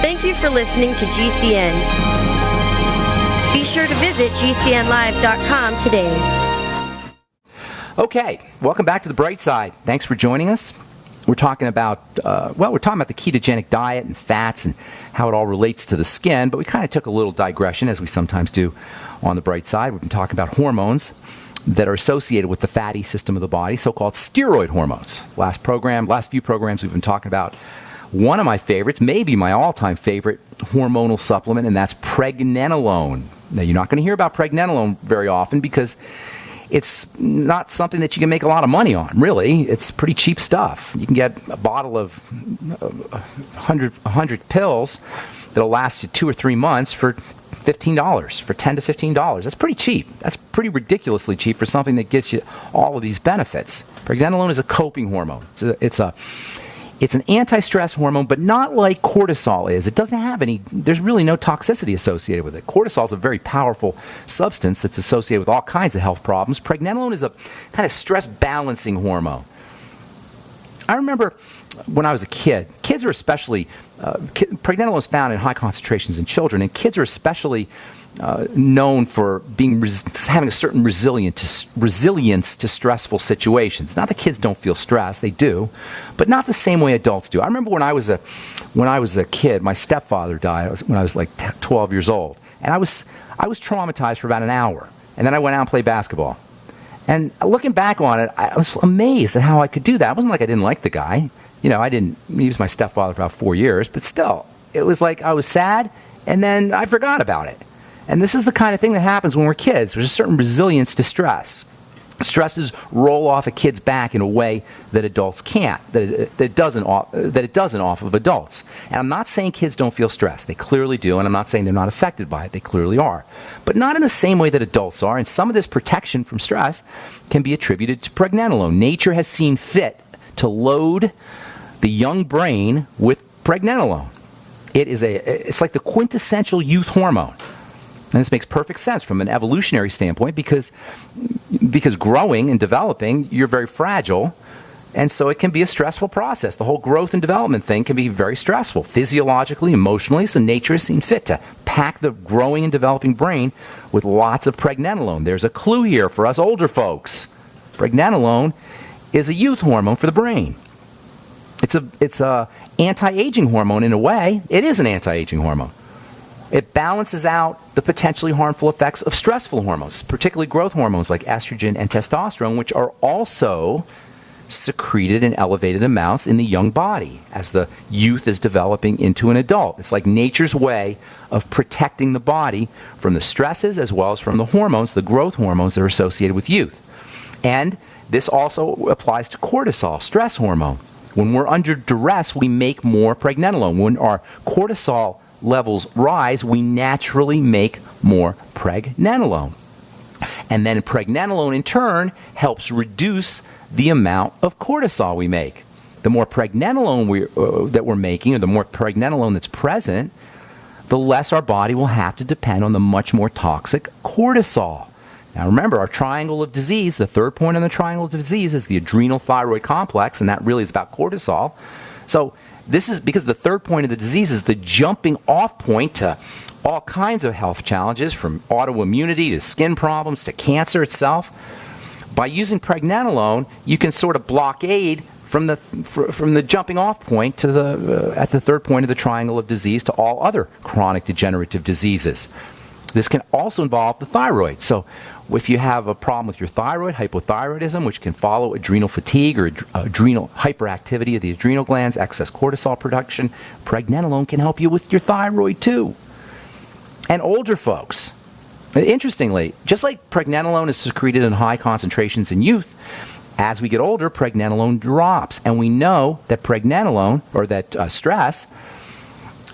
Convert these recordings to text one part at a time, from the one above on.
Thank you for listening to GCN. Be sure to visit GCNlive.com today. Okay, welcome back to The Bright Side. Thanks for joining us. We're talking about, we're talking about the ketogenic diet and fats and how it all relates to the skin, but we kind of took a little digression, as we sometimes do on The Bright Side. We've been talking about hormones that are associated with the fatty system of the body, so-called steroid hormones. Last few programs, we've been talking about one of my favorites, maybe my all-time favorite hormonal supplement, and that's pregnenolone. Now, you're not going to hear about pregnenolone very often because it's not something that you can make a lot of money on, really. It's pretty cheap stuff. You can get a bottle of 100 pills that'll last you 2 or 3 months for $15, for $10 to $15. That's pretty cheap. That's pretty ridiculously cheap for something that gets you all of these benefits. Pregnenolone is a coping hormone. It's an anti-stress hormone, but not like cortisol is. It doesn't have there's really no toxicity associated with it. Cortisol is a very powerful substance that's associated with all kinds of health problems. Pregnenolone is a kind of stress balancing hormone. I remember when I was a kid, kids are especially, pregnenolone is found in high concentrations in children, and kids are especially known for having a certain resilience to stressful situations. Not that kids don't feel stress, they do, but not the same way adults do. I remember when I was a kid, my stepfather died when I was like 12 years old, and I was traumatized for about an hour, and then I went out and played basketball. And looking back on it, I was amazed at how I could do that. It wasn't like I didn't like the guy. He was my stepfather for about 4 years, but still, it was like I was sad, and then I forgot about it. And this is the kind of thing that happens when we're kids. There's a certain resilience to stress. Stresses roll off a kid's back in a way that adults can't, that it doesn't off of adults. And I'm not saying kids don't feel stress. They clearly do, and I'm not saying they're not affected by it. They clearly are. But not in the same way that adults are, and some of this protection from stress can be attributed to pregnenolone. Nature has seen fit to load the young brain with pregnenolone. It's like the quintessential youth hormone. And this makes perfect sense from an evolutionary standpoint because growing and developing, you're very fragile, and so it can be a stressful process. The whole growth and development thing can be very stressful, physiologically, emotionally, so nature has seen fit to pack the growing and developing brain with lots of pregnenolone. There's a clue here for us older folks. Pregnenolone is a youth hormone for the brain. It's a anti-aging hormone in a way. It is an anti-aging hormone. It balances out the potentially harmful effects of stressful hormones, particularly growth hormones like estrogen and testosterone, which are also secreted in elevated amounts in the young body as the youth is developing into an adult. It's like nature's way of protecting the body from the stresses as well as from the hormones, the growth hormones that are associated with youth. And this also applies to cortisol, stress hormone. When we're under duress, we make more pregnenolone. When our cortisol levels rise, we naturally make more pregnenolone. And then pregnenolone, in turn, helps reduce the amount of cortisol we make. The more pregnenolone that we're making, or the more pregnenolone that's present, the less our body will have to depend on the much more toxic cortisol. Now remember, our triangle of disease, the third point on the triangle of disease is the adrenal thyroid complex, and that really is about cortisol. So this is because the third point of the disease is the jumping off point to all kinds of health challenges, from autoimmunity to skin problems to cancer itself. By using pregnenolone, you can sort of blockade from the jumping off point to at the third point of the triangle of disease to all other chronic degenerative diseases. This can also involve the thyroid. So if you have a problem with your thyroid, hypothyroidism, which can follow adrenal fatigue or adrenal hyperactivity of the adrenal glands, excess cortisol production, pregnenolone can help you with your thyroid too. And older folks, interestingly, just like pregnenolone is secreted in high concentrations in youth, as we get older, pregnenolone drops. And we know that pregnenolone, or that stress,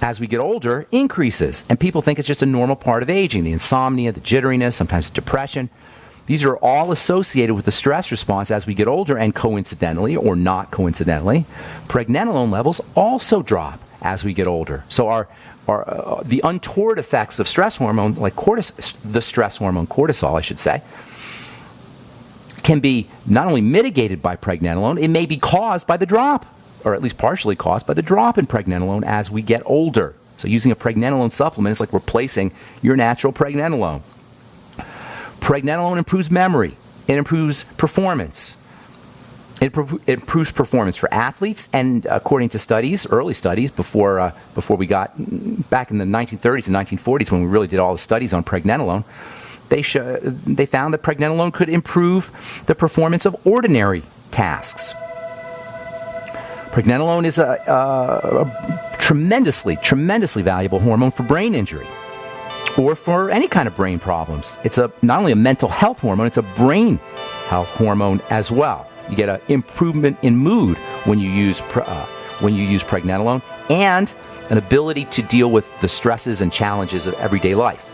as we get older, increases. And people think it's just a normal part of aging. The insomnia, the jitteriness, sometimes depression. These are all associated with the stress response as we get older, and coincidentally, or not coincidentally, pregnenolone levels also drop as we get older. So the untoward effects of stress hormone, like the stress hormone cortisol, I should say, can be not only mitigated by pregnenolone, it may be caused by the drop, or at least partially caused by the drop in pregnenolone as we get older. So using a pregnenolone supplement is like replacing your natural pregnenolone. Pregnenolone improves memory. It improves performance. It improves performance for athletes, and according to studies, early studies, before we got back in the 1930s and 1940s, when we really did all the studies on pregnenolone, they found that pregnenolone could improve the performance of ordinary tasks. Pregnenolone is a tremendously valuable hormone for brain injury or for any kind of brain problems. It's not only a mental health hormone, it's a brain health hormone as well. You get an improvement in mood when you use pregnenolone, and an ability to deal with the stresses and challenges of everyday life.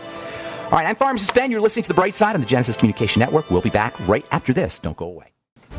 All right, I'm Pharmacist Ben. You're listening to The Bright Side on the Genesis Communication Network. We'll be back right after this. Don't go away.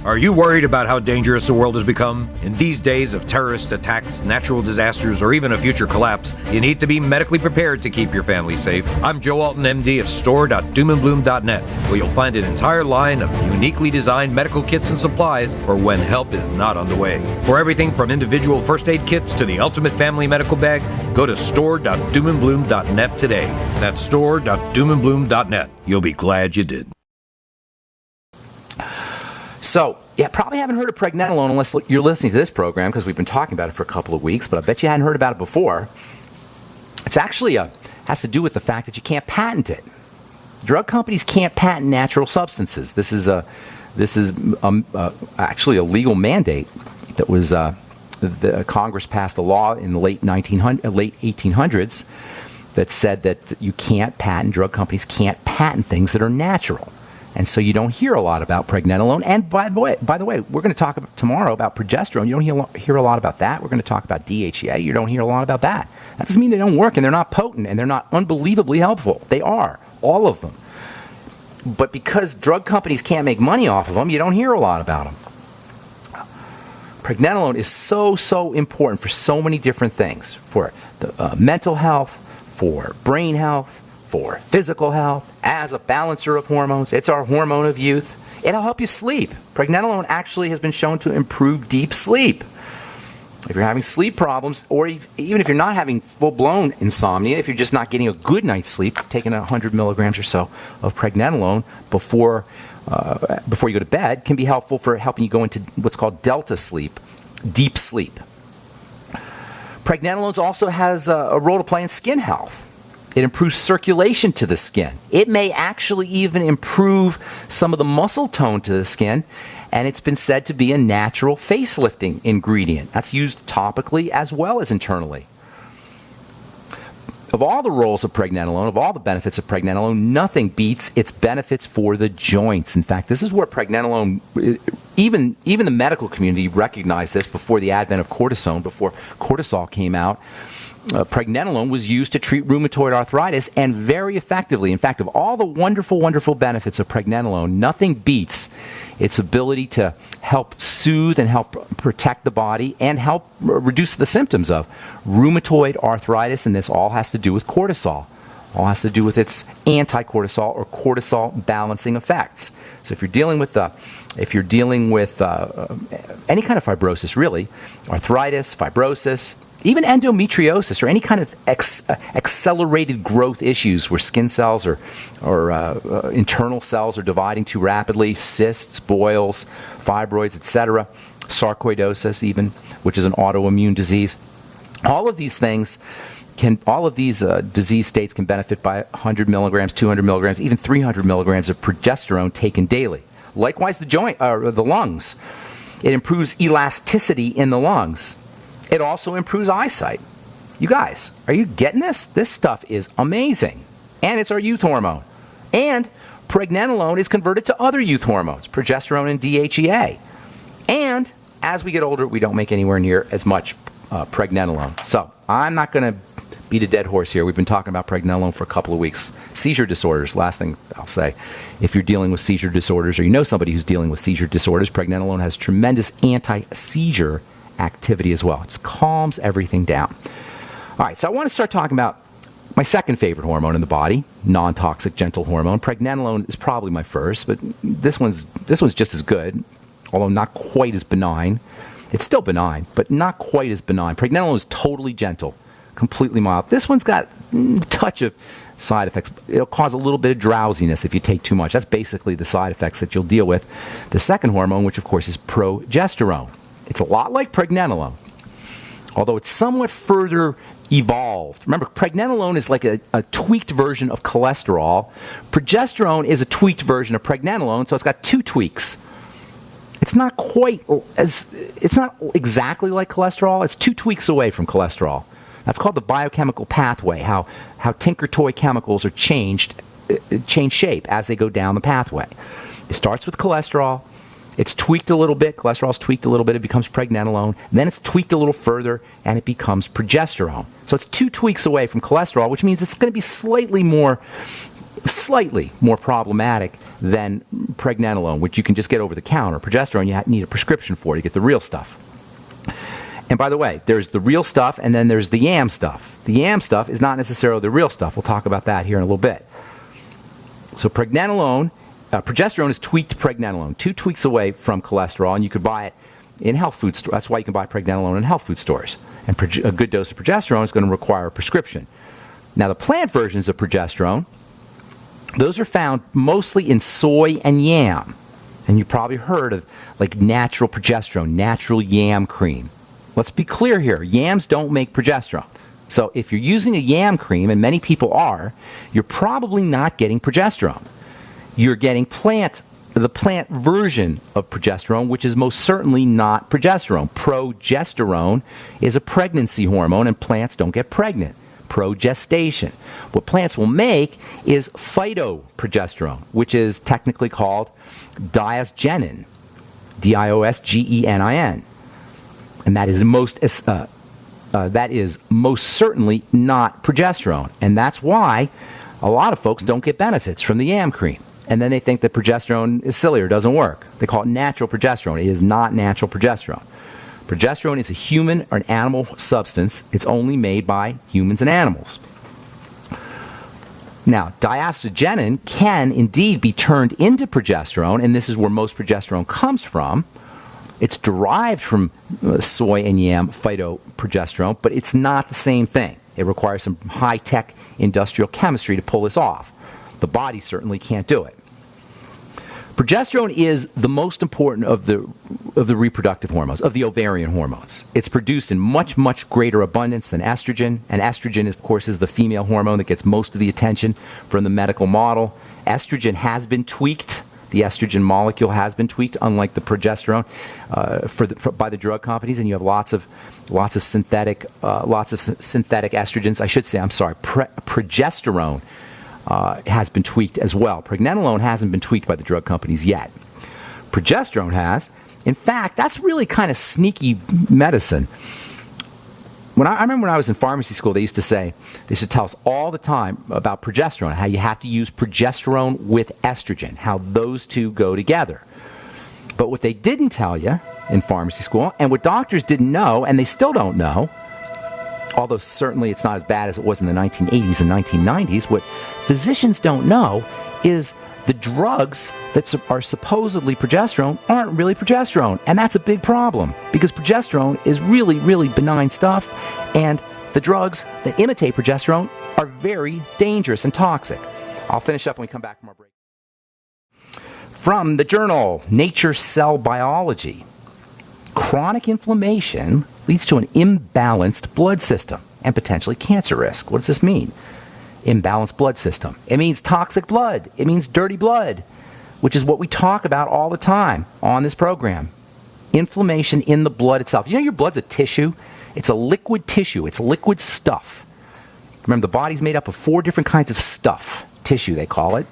Are you worried about how dangerous the world has become? In these days of terrorist attacks, natural disasters, or even a future collapse, you need to be medically prepared to keep your family safe. I'm Joe Alton, MD of store.doomandbloom.net, where you'll find an entire line of uniquely designed medical kits and supplies for when help is not on the way. For everything from individual first aid kits to the ultimate family medical bag, go to store.doomandbloom.net today. That's store.doomandbloom.net. You'll be glad you did. So, yeah, probably haven't heard of pregnenolone unless you're listening to this program, because we've been talking about it for a couple of weeks, but I bet you hadn't heard about it before. It's actually has to do with the fact that you can't patent it. Drug companies can't patent natural substances. This is actually a legal mandate that was the Congress passed a law in the late 1800s that said that you can't patent, drug companies can't patent things that are natural. And so you don't hear a lot about pregnenolone. And by the way, we're going to talk tomorrow about progesterone. You don't hear a lot about that. We're going to talk about DHEA. You don't hear a lot about that. That doesn't mean they don't work and they're not potent and they're not unbelievably helpful. They are, all of them. But because drug companies can't make money off of them, you don't hear a lot about them. Pregnenolone is so important for so many different things. For the mental health, for brain health, for physical health, as a balancer of hormones. It's our hormone of youth. It'll help you sleep. Pregnenolone actually has been shown to improve deep sleep. If you're having sleep problems, or even if you're not having full-blown insomnia, if you're just not getting a good night's sleep, taking 100 milligrams or so of pregnenolone before you go to bed can be helpful for helping you go into what's called delta sleep, deep sleep. Pregnenolone also has a role to play in skin health. It improves circulation to the skin. It may actually even improve some of the muscle tone to the skin, and it's been said to be a natural facelifting ingredient. That's used topically as well as internally. Of all the roles of pregnenolone, of all the benefits of pregnenolone, nothing beats its benefits for the joints. In fact, this is where pregnenolone, even the medical community recognized this before the advent of cortisone, before cortisol came out. Pregnenolone was used to treat rheumatoid arthritis, and very effectively. In fact, of all the wonderful benefits of pregnenolone, nothing beats its ability to help soothe and help protect the body and help reduce the symptoms of rheumatoid arthritis, and this all has to do with cortisol. All has to do with its anti-cortisol or cortisol balancing effects. So if you're dealing with any kind of fibrosis, really, arthritis, fibrosis, even endometriosis or any kind of accelerated growth issues where skin cells or internal cells are dividing too rapidly, cysts, boils, fibroids, etc., sarcoidosis even, which is an autoimmune disease. All of these disease states can benefit by 100 milligrams, 200 milligrams, even 300 milligrams of progesterone taken daily. Likewise, the lungs. It improves elasticity in the lungs. It also improves eyesight. You guys, are you getting this? This stuff is amazing. And it's our youth hormone. And pregnenolone is converted to other youth hormones, progesterone and DHEA. And as we get older, we don't make anywhere near as much pregnenolone. So I'm not going to beat a dead horse here. We've been talking about pregnenolone for a couple of weeks. Seizure disorders, last thing I'll say. If you're dealing with seizure disorders or you know somebody who's dealing with seizure disorders, pregnenolone has tremendous anti-seizure activity as well. It just calms everything down. All right, so I want to start talking about my second favorite hormone in the body, non-toxic gentle hormone. Pregnenolone is probably my first, but this one's just as good, although not quite as benign. It's still benign, but not quite as benign. Pregnenolone is totally gentle completely mild. This one's got a touch of side effects. It'll cause a little bit of drowsiness if you take too much. That's basically the side effects that you'll deal with. The second hormone, which of course is progesterone. It's a lot like pregnenolone, although it's somewhat further evolved. Remember, pregnenolone is like a tweaked version of cholesterol. Progesterone is a tweaked version of pregnenolone, so it's got two tweaks. It's not exactly like cholesterol. It's two tweaks away from cholesterol. That's called the biochemical pathway, how Tinker Toy chemicals are change shape as they go down the pathway. It starts with cholesterol. It's tweaked a little bit. Cholesterol's tweaked a little bit. It becomes pregnenolone. Then it's tweaked a little further, and it becomes progesterone. So it's two tweaks away from cholesterol, which means it's going to be slightly more problematic than pregnenolone, which you can just get over the counter. Progesterone, you need a prescription for to get the real stuff. And by the way, there's the real stuff, and then there's the Yams stuff. The Yams stuff is not necessarily the real stuff. We'll talk about that here in a little bit. So progesterone is tweaked pregnenolone, two tweaks away from cholesterol, and you could buy it in health food stores. That's why you can buy pregnenolone in health food stores. And a good dose of progesterone is going to require a prescription. Now, the plant versions of progesterone, those are found mostly in soy and yam. And you probably heard of like natural progesterone, natural yam cream. Let's be clear here. Yams don't make progesterone. So if you're using a yam cream, and many people are, you're probably not getting progesterone. You're getting the plant version of progesterone, which is most certainly not progesterone. Progesterone is a pregnancy hormone, and plants don't get pregnant. Progestation. What plants will make is phytoprogesterone, which is technically called diosgenin, Diosgenin, and that is most certainly not progesterone, and that's why a lot of folks don't get benefits from the yam cream. And then they think that progesterone is silly or doesn't work. They call it natural progesterone. It is not natural progesterone. Progesterone is a human or an animal substance. It's only made by humans and animals. Now, diosgenin can indeed be turned into progesterone, and this is where most progesterone comes from. It's derived from soy and yam phytoprogesterone, but it's not the same thing. It requires some high-tech industrial chemistry to pull this off. The body certainly can't do it. Progesterone is the most important of the reproductive hormones, of the ovarian hormones. It's produced in much, much greater abundance than estrogen, and estrogen, of course, is the female hormone that gets most of the attention from the medical model. Estrogen has been tweaked. The estrogen molecule has been tweaked, unlike the progesterone, by the drug companies, and you have lots of synthetic estrogens. I should say, progesterone has been tweaked as well. Pregnenolone hasn't been tweaked by the drug companies yet. Progesterone has. In fact, that's really kind of sneaky medicine. I remember when I was in pharmacy school, they used to tell us all the time about progesterone, how you have to use progesterone with estrogen, how those two go together. But what they didn't tell you in pharmacy school, and what doctors didn't know, and they still don't know, although certainly it's not as bad as it was in the 1980s and 1990s, what physicians don't know is the drugs that are supposedly progesterone aren't really progesterone. And that's a big problem, because progesterone is really, really benign stuff, and the drugs that imitate progesterone are very dangerous and toxic. I'll finish up when we come back from our break. From the journal Nature Cell Biology, chronic inflammation leads to an imbalanced blood system and potentially cancer risk. What does this mean? Imbalanced blood system. It means toxic blood. It means dirty blood, which is what we talk about all the time on this program. Inflammation in the blood itself. You know your blood's a tissue? It's a liquid tissue. It's liquid stuff. Remember, the body's made up of 4 different kinds of stuff. Tissue, they call it.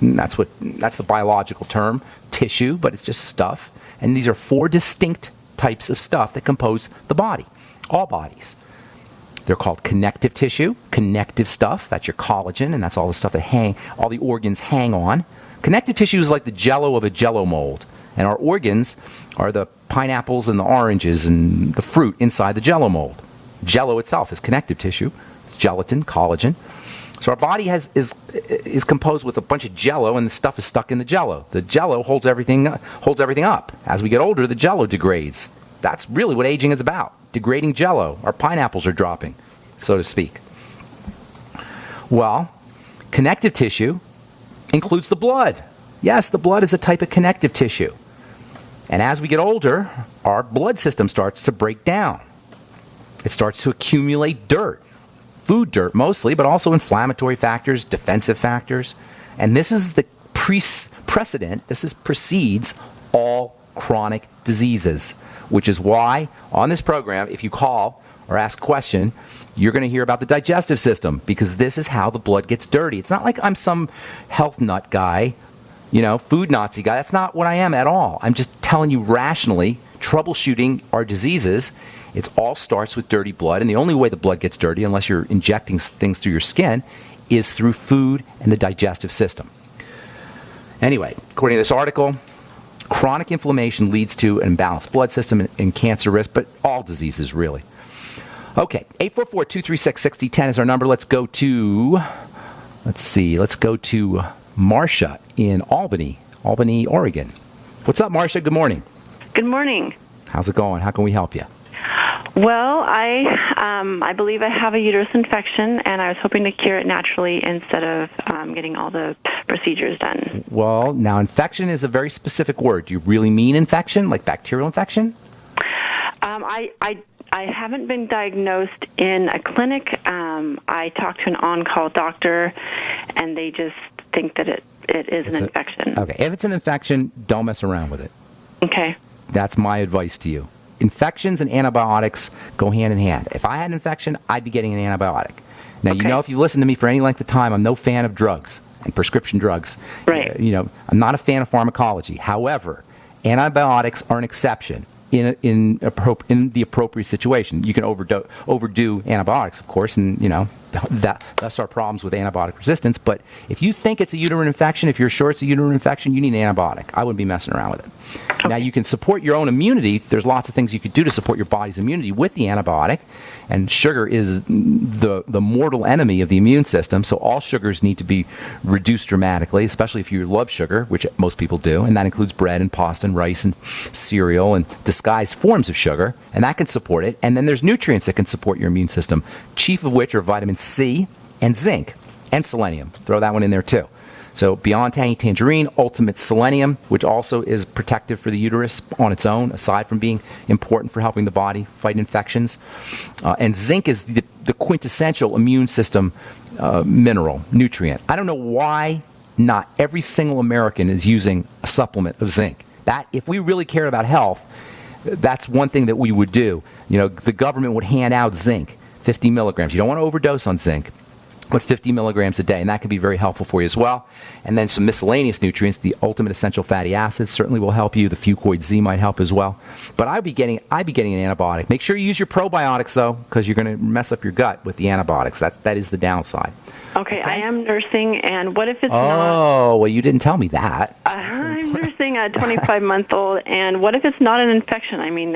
And that's the biological term, tissue, but it's just stuff. And these are 4 distinct types of stuff that compose the body, all bodies. They're called connective tissue, connective stuff. That's your collagen, and that's all the stuff that all the organs hang on. Connective tissue is like the jello of a jello mold, and our organs are the pineapples and the oranges and the fruit inside the jello mold. Jello itself is connective tissue. It's gelatin, collagen. So our body is composed with a bunch of jello, and the stuff is stuck in the jello. The jello holds everything up. As we get older, the jello degrades. That's really what aging is about. Degrading jello. Our pineapples are dropping. so to speak. Well, connective tissue includes the blood. Yes, the blood is a type of connective tissue. And as we get older, our blood system starts to break down. It starts to accumulate dirt, food dirt mostly, but also inflammatory factors, defensive factors. And this is the precedent, this precedes all chronic diseases, which is why on this program, if you call or ask a question, you're going to hear about the digestive system, because this is how the blood gets dirty. It's not like I'm some health nut guy, food Nazi guy. That's not what I am at all. I'm just telling you rationally, troubleshooting our diseases. It all starts with dirty blood, and the only way the blood gets dirty, unless you're injecting things through your skin, is through food and the digestive system. Anyway, according to this article, chronic inflammation leads to an imbalanced blood system and cancer risk, but all diseases really. Okay, 844-236-6010 is our number. Let's go to Marsha in Albany, Oregon. What's up, Marsha? Good morning. Good morning. How's it going? How can we help you? Well, I believe I have a uterus infection, and I was hoping to cure it naturally instead of getting all the procedures done. Well, now infection is a very specific word. Do you really mean infection, like bacterial infection? I haven't been diagnosed in a clinic. I talked to an on-call doctor, and they just think that it is an infection. Okay, if it's an infection, don't mess around with it. Okay. That's my advice to you. Infections and antibiotics go hand in hand. If I had an infection, I'd be getting an antibiotic. Now, Okay. if you listen to me for any length of time, I'm no fan of drugs and prescription drugs. Right. I'm not a fan of pharmacology. However, antibiotics are an exception in the appropriate situation. You can overdo antibiotics, of course, and that's our problems with antibiotic resistance. But if you think it's a uterine infection, if you're sure it's a uterine infection, you need an antibiotic. I wouldn't be messing around with it. Okay. Now, you can support your own immunity. There's lots of things you could do to support your body's immunity with the antibiotic. And sugar is the mortal enemy of the immune system, so all sugars need to be reduced dramatically, especially if you love sugar, which most people do, and that includes bread and pasta and rice and cereal and disguised forms of sugar, and that can support it. And then there's nutrients that can support your immune system, chief of which are vitamin C and zinc and selenium. Throw that one in there too. So Beyond Tangy Tangerine, Ultimate Selenium, which also is protective for the uterus on its own, aside from being important for helping the body fight infections. And zinc is the quintessential immune system mineral, nutrient. I don't know why not every single American is using a supplement of zinc. That, if we really cared about health, that's one thing that we would do. The government would hand out zinc, 50 milligrams. You don't want to overdose on zinc, but 50 milligrams a day, and that can be very helpful for you as well. And then some miscellaneous nutrients, the ultimate essential fatty acids certainly will help you. The Fucoid Z might help as well. But I'd be getting an antibiotic. Make sure you use your probiotics, though, because you're going to mess up your gut with the antibiotics. That is the downside. Okay, I am nursing, and what if it's not? Oh, well, you didn't tell me that. I'm nursing a 25-month-old, and what if it's not an infection? I mean,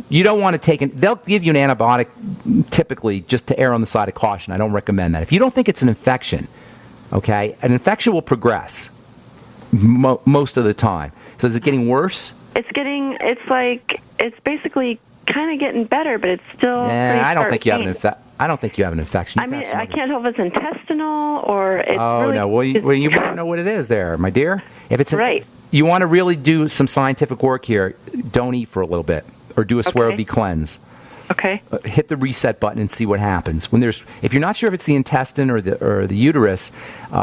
you don't want to take it. They'll give you an antibiotic typically just to err on the side of caution. I don't recommend that. If you don't think it's an infection, okay, an infection will progress most of the time. So is it getting worse? It's basically kind of getting better, but it's still I don't think you have an infection. I don't think you have an infection. I mean, I can't tell if it's intestinal or it's no. Well, you want to know what it is there, my dear. If it's right. You want to really do some scientific work here, don't eat for a little bit or do a Swerovy cleanse. Okay. Hit the reset button and see what happens. If you're not sure if it's the intestine or the uterus,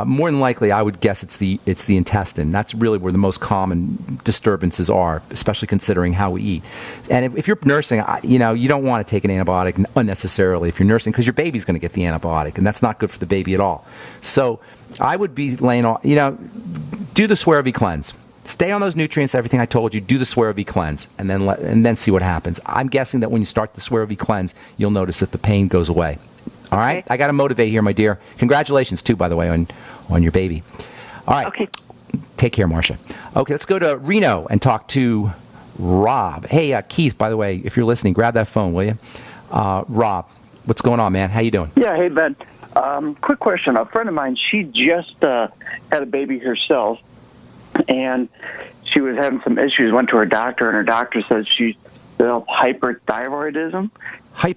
more than likely I would guess it's the intestine. That's really where the most common disturbances are, especially considering how we eat. And if you're nursing, you don't want to take an antibiotic unnecessarily if you're nursing, because your baby's going to get the antibiotic, and that's not good for the baby at all. So I would be laying off. Do the Swerovy cleanse. Stay on those nutrients, everything I told you. Do the Swerovy cleanse, and then see what happens. I'm guessing that when you start the Swerovy cleanse, you'll notice that the pain goes away. All right? I got to motivate here, my dear. Congratulations, too, by the way, on your baby. All right. Okay. Take care, Marsha. Okay, let's go to Reno and talk to Rob. Hey, Keith, by the way, if you're listening, grab that phone, will you? Rob, what's going on, man? How you doing? Yeah, hey, Ben. Quick question. A friend of mine, she just had a baby herself, and she was having some issues, went to her doctor, and her doctor said she develop hyperthyroidism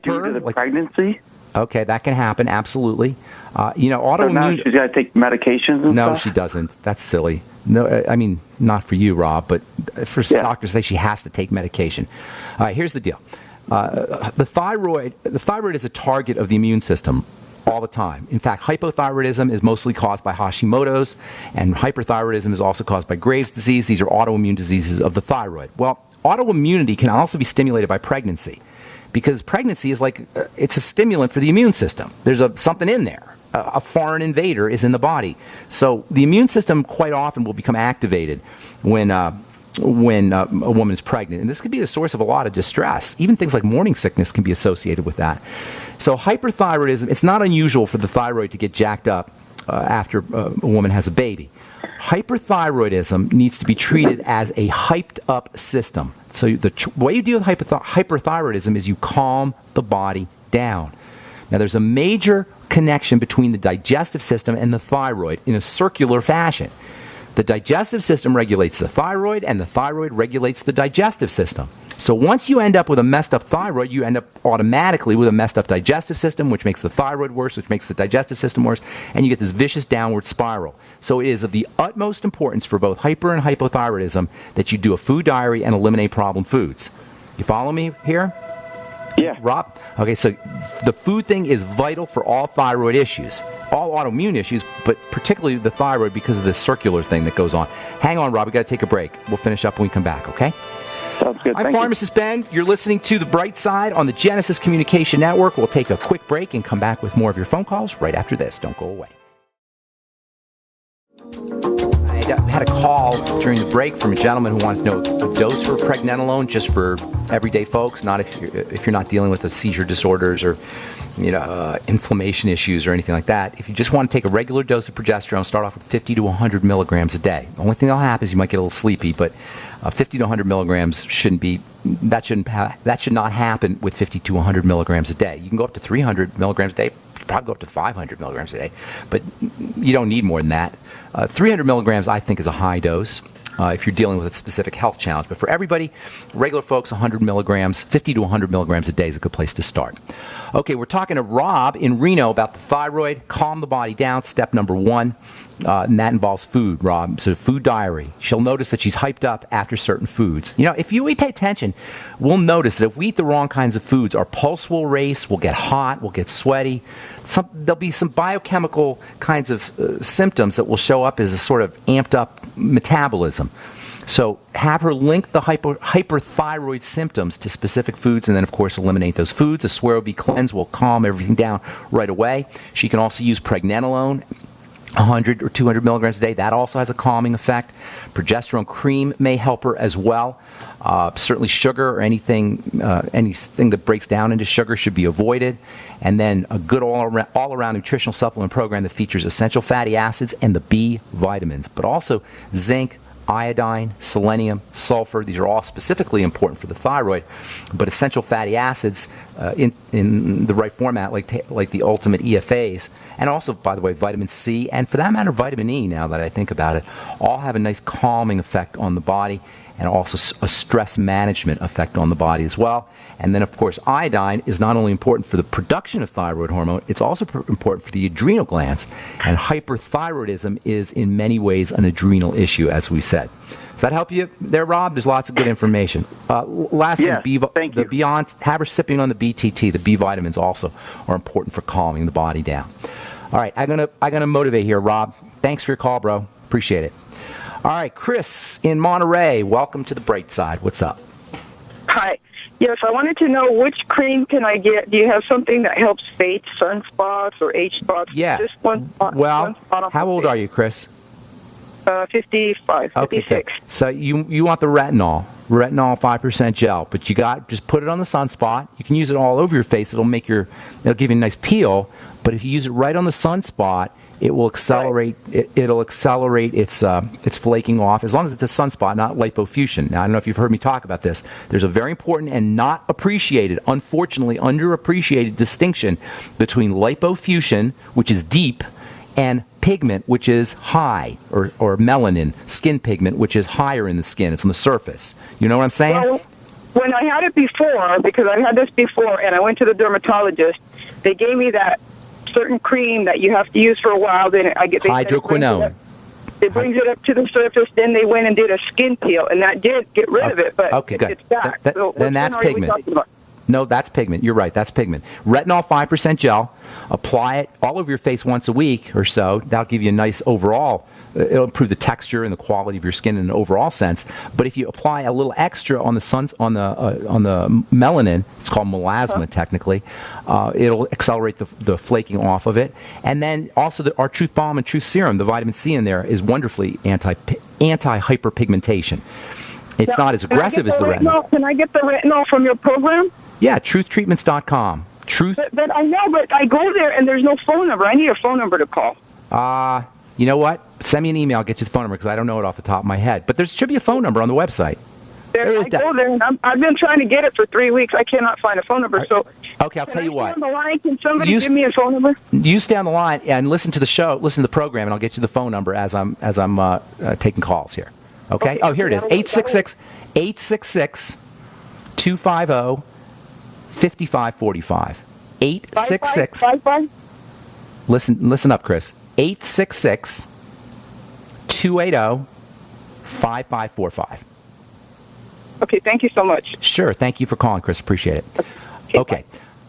due to the pregnancy? Okay, that can happen, absolutely. Autoimmune... So now she's got to take medications and No, stuff? she doesn't. That's silly. No, I mean, not for you, Rob, but for doctors say she has to take medication. All right, here's the deal. The thyroid is a target of the immune system all the time. In fact, hypothyroidism is mostly caused by Hashimoto's, and hyperthyroidism is also caused by Graves' disease. These are autoimmune diseases of the thyroid. Well, autoimmunity can also be stimulated by pregnancy, because pregnancy is it's a stimulant for the immune system. There's something in there. A foreign invader is in the body. So the immune system quite often will become activated when a woman is pregnant. And this could be the source of a lot of distress. Even things like morning sickness can be associated with that. So hyperthyroidism, it's not unusual for the thyroid to get jacked up after a woman has a baby. Hyperthyroidism needs to be treated as a hyped up system. So the way you deal with hyperthyroidism is you calm the body down. Now, there's a major connection between the digestive system and the thyroid in a circular fashion. The digestive system regulates the thyroid, and the thyroid regulates the digestive system. So once you end up with a messed up thyroid, you end up automatically with a messed up digestive system, which makes the thyroid worse, which makes the digestive system worse, and you get this vicious downward spiral. So it is of the utmost importance for both hyper and hypothyroidism that you do a food diary and eliminate problem foods. You follow me here? Yeah. Rob? Okay, so the food thing is vital for all thyroid issues, all autoimmune issues, but particularly the thyroid because of this circular thing that goes on. Hang on, Rob. We've got to take a break. We'll finish up when we come back, okay? Sounds good. I'm Pharmacist Ben. You're listening to The Bright Side on the Genesis Communication Network. We'll take a quick break and come back with more of your phone calls right after this. Don't go away. I had a call during the break from a gentleman who wanted to know a dose for pregnenolone just for everyday folks, not if you're not dealing with seizure disorders or inflammation issues or anything like that. If you just want to take a regular dose of progesterone, start off with 50 to 100 milligrams a day. The only thing that'll happen is you might get a little sleepy, but 50 to 100 milligrams should not happen with 50 to 100 milligrams a day. You can go up to 300 milligrams a day. Probably go up to 500 milligrams a day, but you don't need more than that. 300 milligrams, I think, is a high dose if you're dealing with a specific health challenge. But for everybody, regular folks, 100 milligrams, 50 to 100 milligrams a day is a good place to start. Okay, we're talking to Rob in Reno about the thyroid. Calm the body down, step number one. And that involves food, Rob. So food diary. She'll notice that she's hyped up after certain foods. If we pay attention, we'll notice that if we eat the wrong kinds of foods, our pulse will race, we'll get hot, we'll get sweaty. There'll be some biochemical kinds of symptoms that will show up as a sort of amped up metabolism. So have her link the hyperthyroid symptoms to specific foods and then, of course, eliminate those foods. A Swear-O-B cleanse will calm everything down right away. She can also use pregnenolone, 100 or 200 milligrams a day. That also has a calming effect. Progesterone cream may help her as well. Certainly sugar or anything that breaks down into sugar should be avoided. And then a good all-around nutritional supplement program that features essential fatty acids and the B vitamins, but also zinc, iodine, selenium, sulfur. These are all specifically important for the thyroid, but essential fatty acids in the right format, like the ultimate EFAs, and also, by the way, vitamin C, and for that matter, vitamin E, now that I think about it, all have a nice calming effect on the body and also a stress management effect on the body as well. And then, of course, iodine is not only important for the production of thyroid hormone, it's also important for the adrenal glands. And hyperthyroidism is, in many ways, an adrenal issue, as we said. Does that help you there, Rob? There's lots of good information. Lastly, thank you. Beyond, have her sipping on the BTT. The B vitamins also are important for calming the body down. All right, I'm gonna motivate here, Rob. Thanks for your call, bro. Appreciate it. All right, Chris in Monterey. Welcome to the Bright Side. What's up? Hi. Yes, I wanted to know which cream can I get. Do you have something that helps fade sunspots or age spots? Yeah. Just one spot. Well, one spot on how old are you, Chris? 55, Okay, 56. good. So you want the retinol 5% gel, but just put it on the sunspot. You can use it all over your face. It'll give you a nice peel. But if you use it right on the sunspot, it will accelerate. Right. It'll accelerate its flaking off, as long as it's a sunspot, not lipofusion. Now, I don't know if you've heard me talk about this. There's a very important and not appreciated, unfortunately underappreciated distinction between lipofusion, which is deep, and pigment, which is high, or melanin, skin pigment, which is higher in the skin. It's on the surface. You know what I'm saying? when I had it before, because I had this before, and I went to the dermatologist, they gave me that certain cream that you have to use for a while. Then I get hydroquinone. It brings it up to the surface. Then they went and did a skin peel, and that did get rid of it. But good. It's back. So then that's pigment. No, that's pigment. You're right. That's pigment. Retinol 5% gel. Apply it all over your face once a week or so. That'll give you a nice overall. It'll improve the texture and the quality of your skin in an overall sense. But if you apply a little extra on the melanin, it's called melasma technically. It'll accelerate the flaking off of it. And then also our Truth Balm and Truth Serum, the vitamin C in there is wonderfully anti-hyperpigmentation. It's not as aggressive as the retinol. Can I get the retinol from your program? Yeah, truthtreatments.com. But I know, but I go there and there's no phone number. I need a phone number to call. You know what? Send me an email. I'll get you the phone number because I don't know it off the top of my head. But there should be a phone number on the website. I go there, and I've been trying to get it for 3 weeks. I cannot find a phone number. So okay, I'll tell you what. Stay on the line? Can somebody give me a phone number? You stay on the line and listen to the show, listen to the program, and I'll get you the phone number as I'm taking calls here. Okay? Oh, here it is. 866-250-5545. 866. Listen up, Chris. 866-280-5545. Okay, thank you so much. Sure, thank you for calling, Chris. Appreciate it. Okay.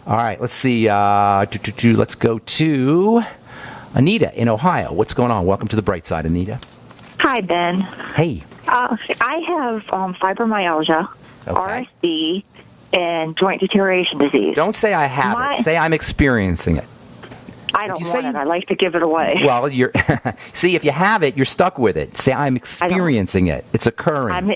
All right, let's see. Let's go to Anita in Ohio. What's going on? Welcome to the bright side, Anita. Hi, Ben. Hey. I have fibromyalgia, RSD, and joint deterioration disease. Don't say I have it. Say I'm experiencing it. I don't want it. I like to give it away. Well, see, if you have it, you're stuck with it. Say I'm experiencing it. It's occurring.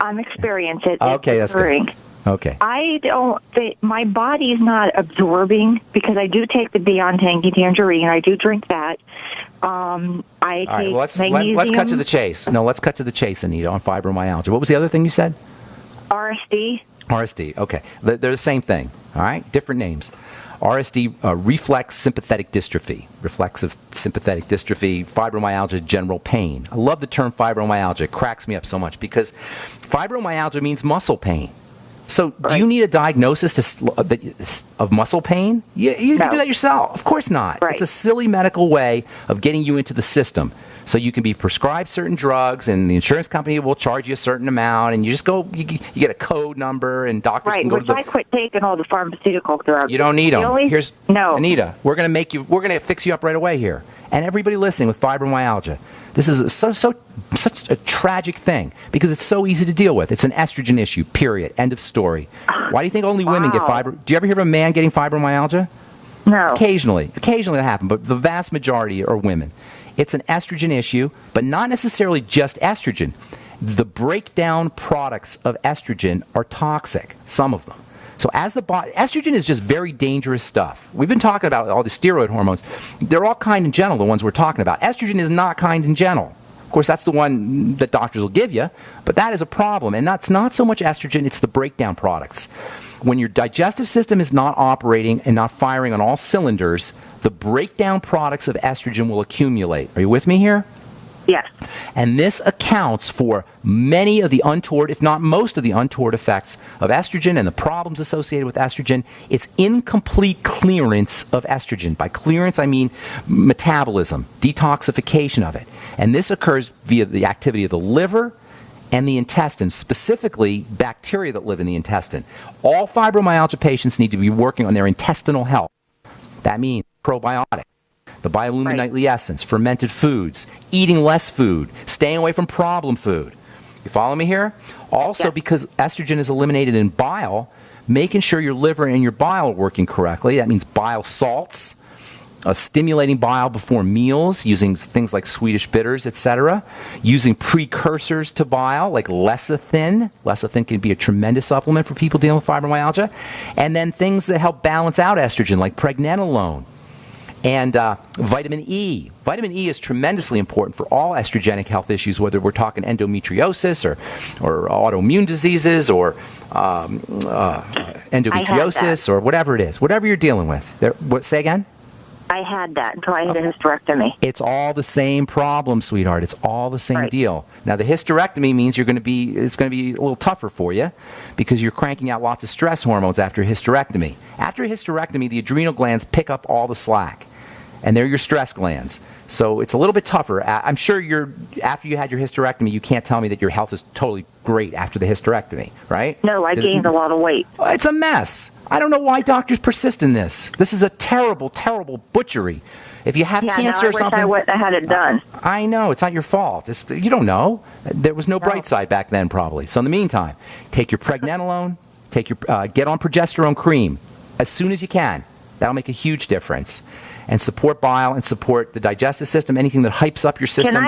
I'm experiencing it. Okay, that's occurring. Good. Okay. I don't think my body's not absorbing because I do take the Beyond Tangy Tangerine. I do drink that. I take magnesium. Let's cut to the chase. No, let's cut to the chase, Anita, on fibromyalgia. What was the other thing you said? RSD. RSD. Okay, they're the same thing. All right, different names. RSD, reflex sympathetic dystrophy, reflexive sympathetic dystrophy, fibromyalgia, general pain. I love the term fibromyalgia. It cracks me up so much because fibromyalgia means muscle pain. So do you need a diagnosis of muscle pain? You can do that yourself. Of course not. Right. It's a silly medical way of getting you into the system. So you can be prescribed certain drugs, and the insurance company will charge you a certain amount, and you just go, you get a code number, and doctors can go to the... I quit taking all the pharmaceutical drugs. You don't need them. No. Anita, we're going to fix you up right away here. And everybody listening with fibromyalgia, this is such a tragic thing because it's so easy to deal with. It's an estrogen issue, period. End of story. Why do you think only women get Do you ever hear of a man getting fibromyalgia? No. Occasionally that happens, but the vast majority are women. It's an estrogen issue, but not necessarily just estrogen. The breakdown products of estrogen are toxic, some of them. So as the body, estrogen is just very dangerous stuff. We've been talking about all the steroid hormones. They're all kind and gentle, the ones we're talking about. Estrogen is not kind and gentle. Of course, that's the one that doctors will give you, but that is a problem. And that's not so much estrogen, it's the breakdown products. When your digestive system is not operating and not firing on all cylinders, the breakdown products of estrogen will accumulate. Are you with me here? Yes. And this accounts for many of the untoward, if not most of the untoward effects of estrogen and the problems associated with estrogen. It's incomplete clearance of estrogen. By clearance, I mean metabolism, detoxification of it. And this occurs via the activity of the liver and the intestine, specifically bacteria that live in the intestine. All fibromyalgia patients need to be working on their intestinal health. That means probiotics, the biolumin nightly essence, fermented foods, eating less food, staying away from problem food. You follow me here? Also, because estrogen is eliminated in bile, making sure your liver and your bile are working correctly. That means bile salts, stimulating bile before meals, using things like Swedish bitters, etc., using precursors to bile like lecithin. Lecithin can be a tremendous supplement for people dealing with fibromyalgia. And then things that help balance out estrogen like pregnenolone and vitamin E. Vitamin E is tremendously important for all estrogenic health issues, whether we're talking endometriosis or autoimmune diseases or endometriosis or whatever it is, whatever you're dealing with. Say again? I had that until I had a hysterectomy. It's all the same problem, sweetheart. It's all the same deal. Now, the hysterectomy means it's going to be a little tougher for you because you're cranking out lots of stress hormones after a hysterectomy. After a hysterectomy, the adrenal glands pick up all the slack, and they're your stress glands. So it's a little bit tougher. I'm sure after you had your hysterectomy, you can't tell me that your health is totally great after the hysterectomy, right? No, I gained a lot of weight. It's a mess. I don't know why doctors persist in this. This is a terrible, terrible butchery. If you have cancer or something... I wish I had it done. I know. It's not your fault. You don't know. There was no bright side back then, probably. So in the meantime, take your Pregnenolone, get on progesterone cream as soon as you can. That'll make a huge difference. And support bile and support the digestive system. Anything that hypes up your system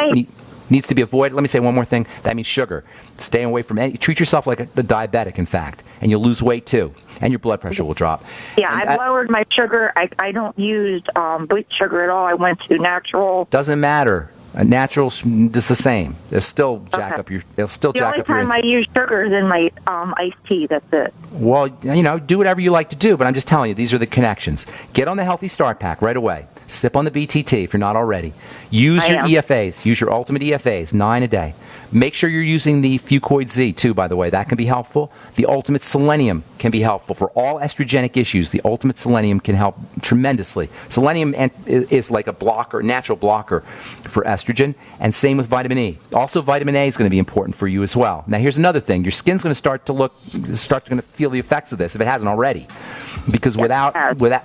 needs to be avoided. Let me say one more thing. That means sugar. Stay away from treat yourself like the diabetic, in fact, and you'll lose weight too, and your blood pressure will drop. Yeah, I've lowered my sugar. I don't use bleach sugar at all. I went to natural. Doesn't matter. Natural is the same. They'll still jack up your. They'll still jack up your. The only time I use sugar is in my iced tea. That's it. Well, do whatever you like to do, but I'm just telling you, these are the connections. Get on the Healthy Start Pack right away. Sip on the BTT if you're not already. Use your EFAs. Use your Ultimate EFAs, 9 a day. Make sure you're using the Fucoid Z, too, by the way. That can be helpful. The Ultimate Selenium can be helpful for all estrogenic issues. The Ultimate Selenium can help tremendously. Selenium is like a blocker, natural blocker for estrogen, and same with vitamin E. Also, vitamin A is going to be important for you as well. Now, here's another thing. Your skin's going to start to feel the effects of this if it hasn't already, because without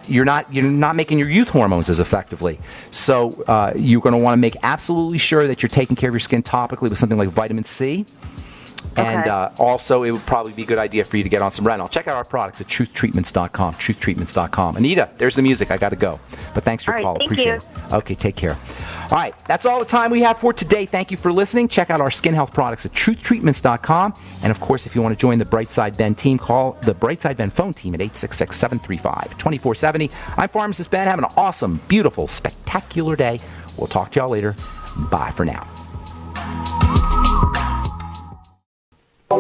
you're not making your youth hormones as effectively. So you're going to want to make absolutely sure that you're taking care of your skin topically with something like vitamin C. And also, it would probably be a good idea for you to get on some Reno. Check out our products at truthtreatments.com, truthtreatments.com. Anita, there's the music. I got to go. But thanks for your call. Appreciate it. Okay, take care. All right, that's all the time we have for today. Thank you for listening. Check out our skin health products at truthtreatments.com. And, of course, if you want to join the Brightside Ben team, call the Brightside Ben phone team at 866-735-2470. I'm Pharmacist Ben. Have an awesome, beautiful, spectacular day. We'll talk to y'all later. Bye for now.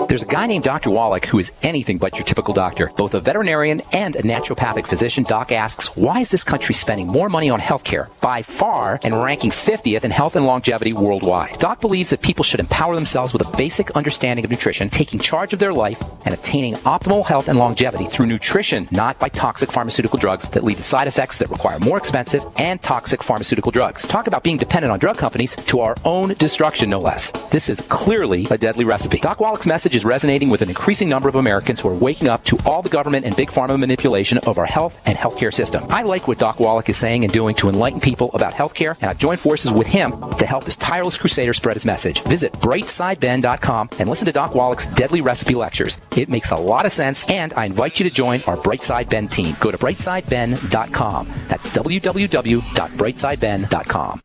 There's a guy named Dr. Wallach who is anything but your typical doctor. Both a veterinarian and a naturopathic physician, Doc asks, why is this country spending more money on healthcare by far and ranking 50th in health and longevity worldwide? Doc believes that people should empower themselves with a basic understanding of nutrition, taking charge of their life, and attaining optimal health and longevity through nutrition, not by toxic pharmaceutical drugs that lead to side effects that require more expensive and toxic pharmaceutical drugs. Talk about being dependent on drug companies to our own destruction, no less. This is clearly a deadly recipe. Doc Wallach's message is resonating with an increasing number of Americans who are waking up to all the government and big pharma manipulation of our health and healthcare system. I like what Doc Wallach is saying and doing to enlighten people about healthcare, and I've joined forces with him to help this tireless crusader spread his message. Visit brightsideben.com and listen to Doc Wallach's deadly recipe lectures. It makes a lot of sense, and I invite you to join our Brightside Ben team. Go to brightsideben.com. That's www.brightsideben.com.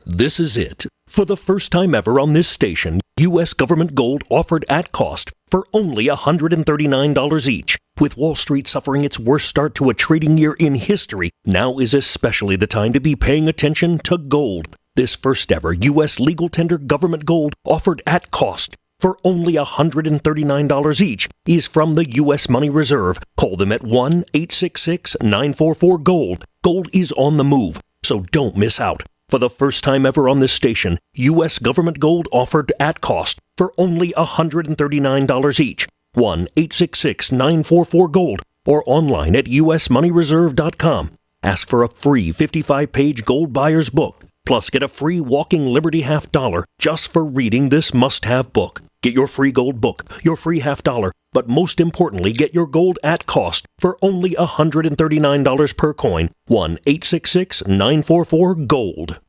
This is it. For the first time ever on this station, U.S. government gold offered at cost for only $139 each. With Wall Street suffering its worst start to a trading year in history, now is especially the time to be paying attention to gold. This first ever U.S. legal tender government gold offered at cost for only $139 each is from the U.S. Money Reserve. Call them at 1-866-944-GOLD. Gold is on the move, so don't miss out. For the first time ever on this station, U.S. government gold offered at cost for only $139 each. 1-866-944-GOLD or online at usmoneyreserve.com. Ask for a free 55-page gold buyer's book, plus get a free walking Liberty $50 just for reading this must-have book. Get your free gold book, your free $50, but most importantly, get your gold at cost for only $139 per coin. 1-866-944-GOLD.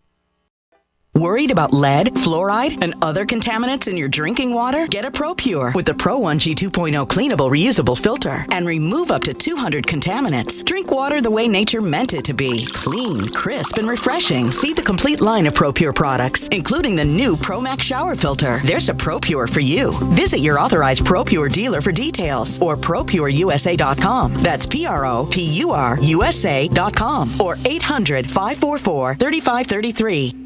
Worried about lead, fluoride, and other contaminants in your drinking water? Get a ProPure with the Pro 1G 2.0 cleanable reusable filter and remove up to 200 contaminants. Drink water the way nature meant it to be. Clean, crisp, and refreshing. See the complete line of ProPure products, including the new ProMax shower filter. There's a ProPure for you. Visit your authorized ProPure dealer for details or ProPureUSA.com. That's ProPureUSA.com or 800-544-3533.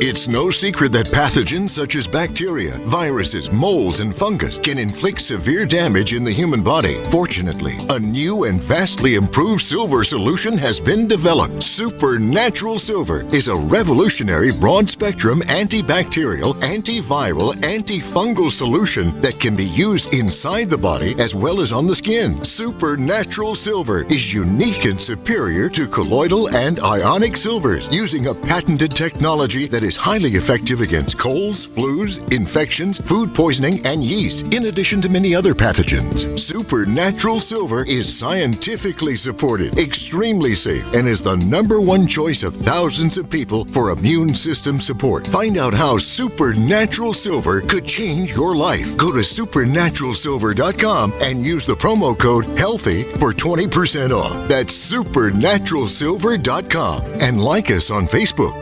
It's no secret that pathogens such as bacteria, viruses, molds, and fungus can inflict severe damage in the human body. Fortunately, a new and vastly improved silver solution has been developed. Supernatural Silver is a revolutionary broad-spectrum antibacterial, antiviral, antifungal solution that can be used inside the body as well as on the skin. Supernatural Silver is unique and superior to colloidal and ionic silvers, using a patented technology that is highly effective against colds, flus, infections, food poisoning, and yeast, in addition to many other pathogens. Supernatural Silver is scientifically supported, extremely safe, and is the #1 choice of thousands of people for immune system support. Find out how Supernatural Silver could change your life. Go to supernaturalsilver.com and use the promo code HEALTHY for 20% off. That's supernaturalsilver.com. And like us on Facebook.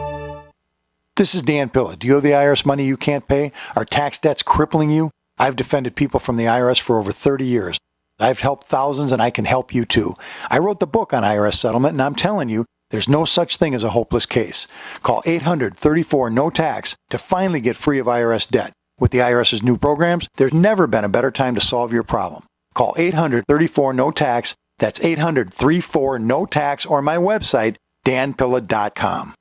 This is Dan Pilla. Do you owe the IRS money you can't pay? Are tax debts crippling you? I've defended people from the IRS for over 30 years. I've helped thousands, and I can help you too. I wrote the book on IRS settlement, and I'm telling you, there's no such thing as a hopeless case. Call 800-34-NO-TAX to finally get free of IRS debt. With the IRS's new programs, there's never been a better time to solve your problem. Call 800-34-NO-TAX. That's 800-34-NO-TAX, or my website, danpilla.com.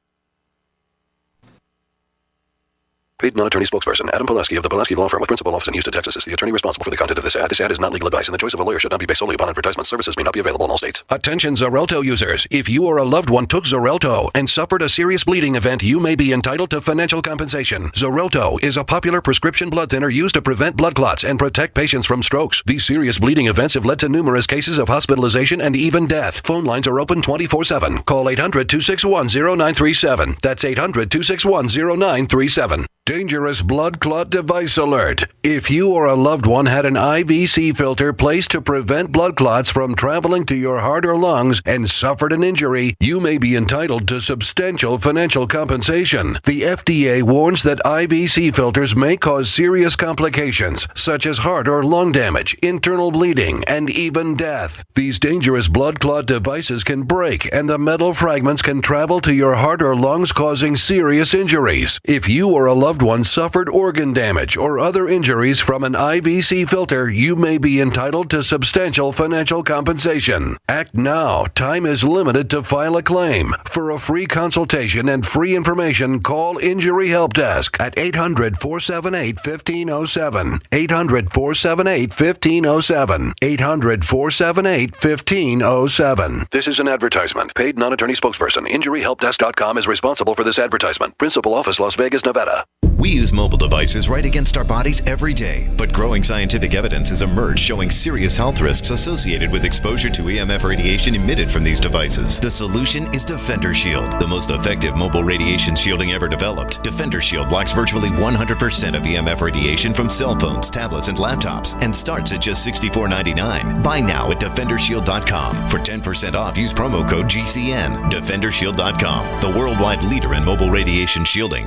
Paid non-attorney spokesperson Adam Pileski of the Pileski Law Firm with principal office in Houston, Texas is the attorney responsible for the content of this ad. This ad is not legal advice, and the choice of a lawyer should not be based solely upon advertisement. Services may not be available in all states. Attention Xarelto users. If you or a loved one took Xarelto and suffered a serious bleeding event, you may be entitled to financial compensation. Xarelto is a popular prescription blood thinner used to prevent blood clots and protect patients from strokes. These serious bleeding events have led to numerous cases of hospitalization and even death. Phone lines are open 24/7. Call 800-261-0937. That's 800-261-0937. Dangerous blood clot device alert. If you or a loved one had an IVC filter placed to prevent blood clots from traveling to your heart or lungs and suffered an injury, you may be entitled to substantial financial compensation. The FDA warns that IVC filters may cause serious complications, such as heart or lung damage, internal bleeding, and even death. These dangerous blood clot devices can break, and the metal fragments can travel to your heart or lungs, causing serious injuries. If you or a loved one suffered organ damage or other injuries from an IVC filter, you may be entitled to substantial financial compensation. Act now. Time is limited to file a claim. For a free consultation and free information, call Injury Help Desk at 800-478-1507. 800-478-1507. 800-478-1507. This is an advertisement. Paid non-attorney spokesperson. InjuryHelpDesk.com is responsible for this advertisement. Principal office, Las Vegas, Nevada. We use mobile devices right against our bodies every day, but growing scientific evidence has emerged showing serious health risks associated with exposure to EMF radiation emitted from these devices. The solution is Defender Shield, the most effective mobile radiation shielding ever developed. Defender Shield blocks virtually 100% of EMF radiation from cell phones, tablets, and laptops, and starts at just $64.99. Buy now at DefenderShield.com. For 10% off, use promo code GCN. DefenderShield.com, the worldwide leader in mobile radiation shielding.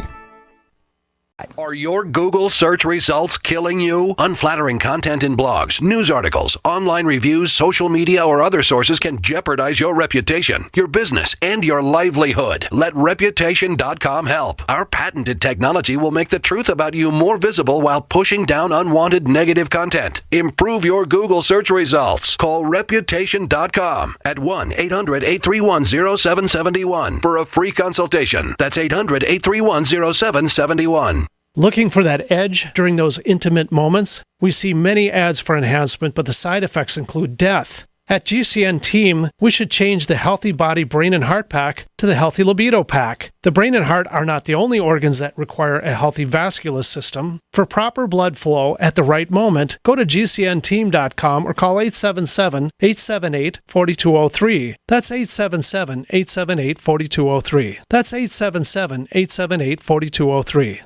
Are your Google search results killing you? Unflattering content in blogs, news articles, online reviews, social media, or other sources can jeopardize your reputation, your business, and your livelihood. Let Reputation.com help. Our patented technology will make the truth about you more visible while pushing down unwanted negative content. Improve your Google search results. Call Reputation.com at 1-800-831-0771 for a free consultation. That's 800-831-0771. Looking for that edge during those intimate moments? We see many ads for enhancement, but the side effects include death. At GCN Team, we should change the Healthy Body, Brain, and Heart Pack to the Healthy Libido Pack. The brain and heart are not the only organs that require a healthy vascular system. For proper blood flow at the right moment, go to GCNteam.com or call 877-878-4203. That's 877-878-4203. That's 877-878-4203.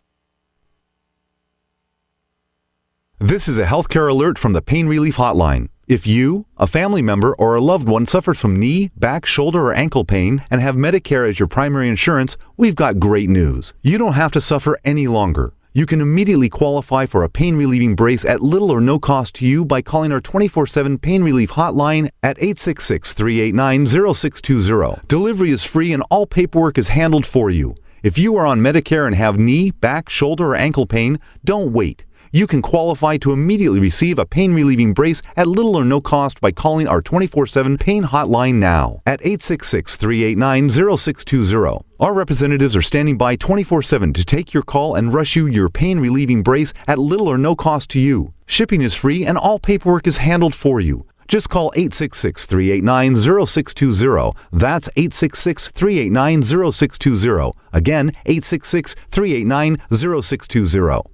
This is a healthcare alert from the Pain Relief Hotline. If you, a family member, or a loved one suffers from knee, back, shoulder, or ankle pain and have Medicare as your primary insurance, we've got great news. You don't have to suffer any longer. You can immediately qualify for a pain-relieving brace at little or no cost to you by calling our 24/7 Pain Relief Hotline at 866-389-0620. Delivery is free and all paperwork is handled for you. If you are on Medicare and have knee, back, shoulder, or ankle pain, don't wait. You can qualify to immediately receive a pain-relieving brace at little or no cost by calling our 24/7 pain hotline now at 866-389-0620. Our representatives are standing by 24/7 to take your call and rush you your pain-relieving brace at little or no cost to you. Shipping is free and all paperwork is handled for you. Just call 866-389-0620. That's 866-389-0620. Again, 866-389-0620.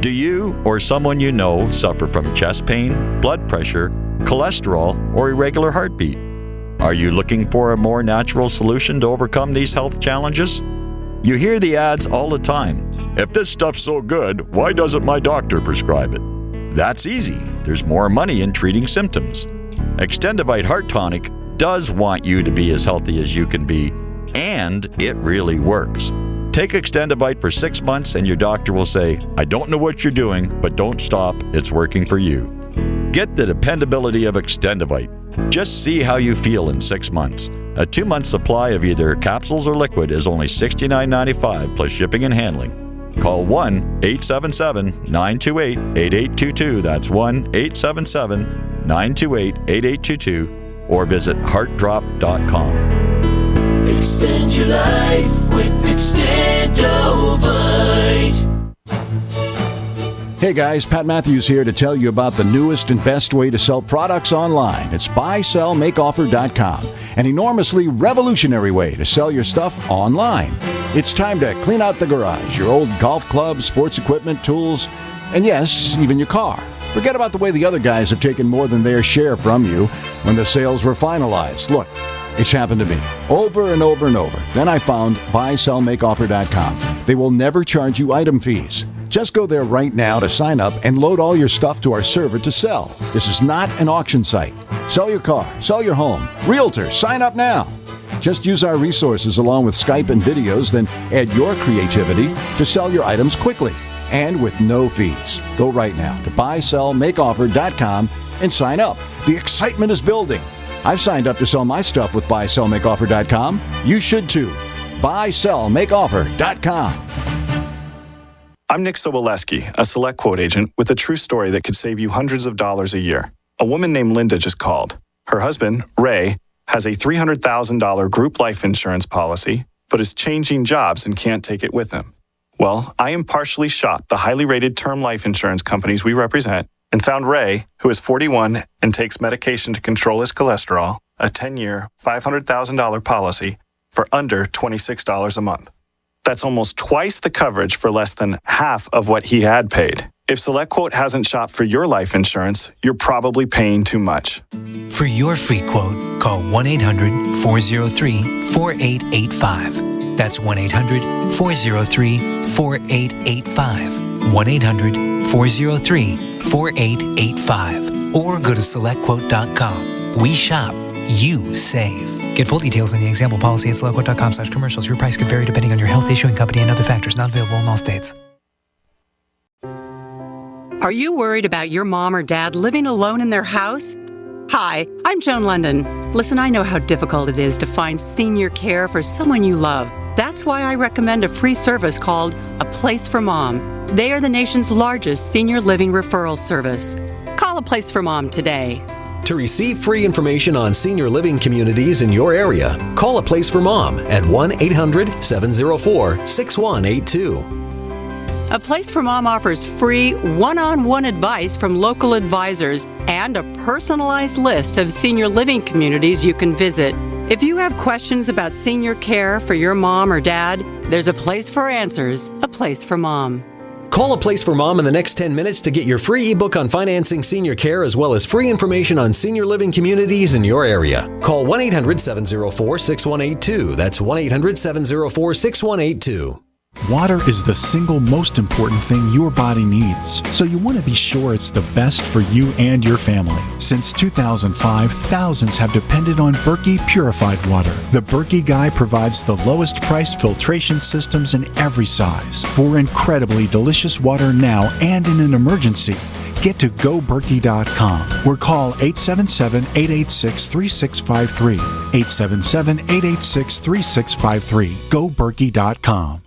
Do you or someone you know suffer from chest pain, blood pressure, cholesterol, or irregular heartbeat? Are you looking for a more natural solution to overcome these health challenges? You hear the ads all the time. If this stuff's so good, why doesn't my doctor prescribe it? That's easy. There's more money in treating symptoms. Extendivite Heart Tonic does want you to be as healthy as you can be, and it really works. Take Extendivite for 6 months and your doctor will say, I don't know what you're doing, but don't stop. It's working for you. Get the dependability of Extendivite. Just see how you feel in 6 months. A 2-month supply of either capsules or liquid is only $69.95 plus shipping and handling. Call 1-877-928-8822. That's 1-877-928-8822 or visit heartdrop.com. Extend your life with Extendovite. Hey guys, Pat Matthews here to tell you about the newest and best way to sell products online. It's buysellmakeoffer.com, an enormously revolutionary way to sell your stuff online. It's time to clean out the garage, your old golf clubs, sports equipment, tools, and yes, even your car. Forget about the way the other guys have taken more than their share from you when the sales were finalized. Look, it's happened to me over and over and over. Then I found buysellmakeoffer.com. They will never charge you item fees. Just go there right now to sign up and load all your stuff to our server to sell. This is not an auction site. Sell your car, sell your home. Realtor, sign up now. Just use our resources along with Skype and videos, then add your creativity to sell your items quickly and with no fees. Go right now to buysellmakeoffer.com and sign up. The excitement is building. I've signed up to sell my stuff with buysellmakeoffer.com. You should too. buysellmakeoffer.com. I'm Nick Soboleski, a Select Quote agent with a true story that could save you hundreds of dollars a year. A woman named Linda just called. Her husband, Ray, has a $300,000 group life insurance policy, but is changing jobs and can't take it with him. Well, I impartially shopped the highly rated term life insurance companies we represent and found Ray, who is 41 and takes medication to control his cholesterol, a 10-year, $500,000 policy for under $26 a month. That's almost twice the coverage for less than half of what he had paid. If SelectQuote hasn't shopped for your life insurance, you're probably paying too much. For your free quote, call 1-800-403-4885. That's 1-800-403-4885. 1-800-403-4885. Or go to SelectQuote.com. We shop, you save. Get full details on the example policy at SelectQuote.com/commercials. Your price could vary depending on your health, issuing company, and other factors. Not available in all states. Are you worried about your mom or dad living alone in their house? Hi, I'm Joan London. Listen, I know how difficult it is to find senior care for someone you love. That's why I recommend a free service called A Place for Mom. They are the nation's largest senior living referral service. Call A Place for Mom today. To receive free information on senior living communities in your area, call A Place for Mom at 1-800-704-6182. A Place for Mom offers free one-on-one advice from local advisors and a personalized list of senior living communities you can visit. If you have questions about senior care for your mom or dad, there's a place for answers, A Place for Mom. Call A Place for Mom in the next 10 minutes to get your free ebook on financing senior care as well as free information on senior living communities in your area. Call 1-800-704-6182. That's 1-800-704-6182. Water is the single most important thing your body needs, so you want to be sure it's the best for you and your family. Since 2005, thousands have depended on Berkey purified water. The Berkey Guy provides the lowest priced filtration systems in every size for incredibly delicious water now and in an emergency. get to GoBerkey.com or call 877-886-3653. 877-886-3653. GoBerkey.com.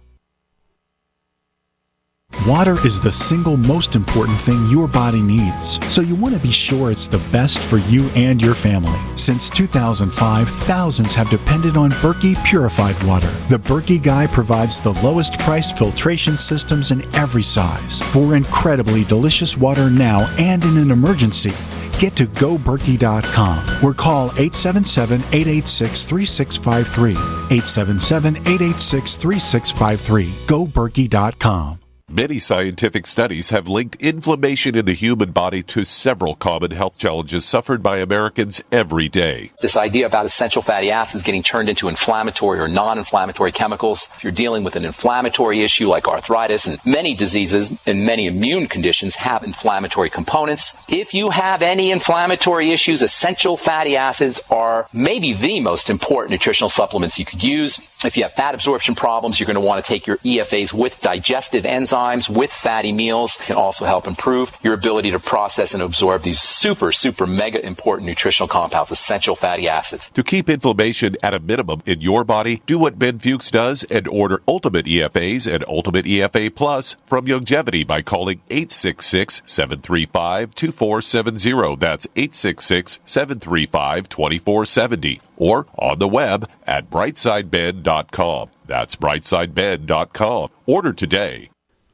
Water is the single most important thing your body needs, so you want to be sure it's the best for you and your family. Since 2005, thousands have depended on Berkey purified water. The Berkey Guy provides the lowest priced filtration systems in every size. For incredibly delicious water now and in an emergency, get to GoBerkey.com or call 877-886-3653. 877-886-3653. GoBerkey.com. Many scientific studies have linked inflammation in the human body to several common health challenges suffered by Americans every day. This idea about essential fatty acids getting turned into inflammatory or non-inflammatory chemicals. If you're dealing with an inflammatory issue like arthritis, and many diseases and many immune conditions have inflammatory components. If you have any inflammatory issues, essential fatty acids are maybe the most important nutritional supplements you could use. If you have fat absorption problems, you're going to want to take your EFAs with digestive enzymes, with fatty meals. It can also help improve your ability to process and absorb these super mega important nutritional compounds, essential fatty acids. To keep inflammation at a minimum in your body, do what Ben Fuchs does and order Ultimate EFAs and Ultimate EFA Plus from Longevity by calling 866-735-2470. That's 866-735-2470. Or on the web at brightsideben.com. That's brightsideben.com. Order today.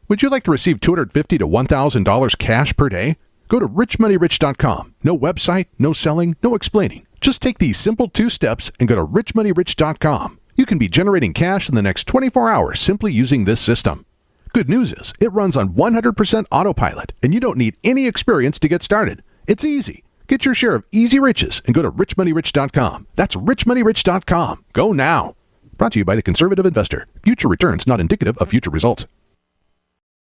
Would you like to receive $250 to $1,000 cash per day? Go to richmoneyrich.com. No website, no selling, no explaining. Just take these simple 2 steps and go to richmoneyrich.com. You can be generating cash in the next 24 hours simply using this system. Good news is, it runs on 100% autopilot, and you don't need any experience to get started. It's easy. Get your share of easy riches and go to richmoneyrich.com. That's richmoneyrich.com. Go now. Brought to you by the Conservative Investor. Future returns not indicative of future results.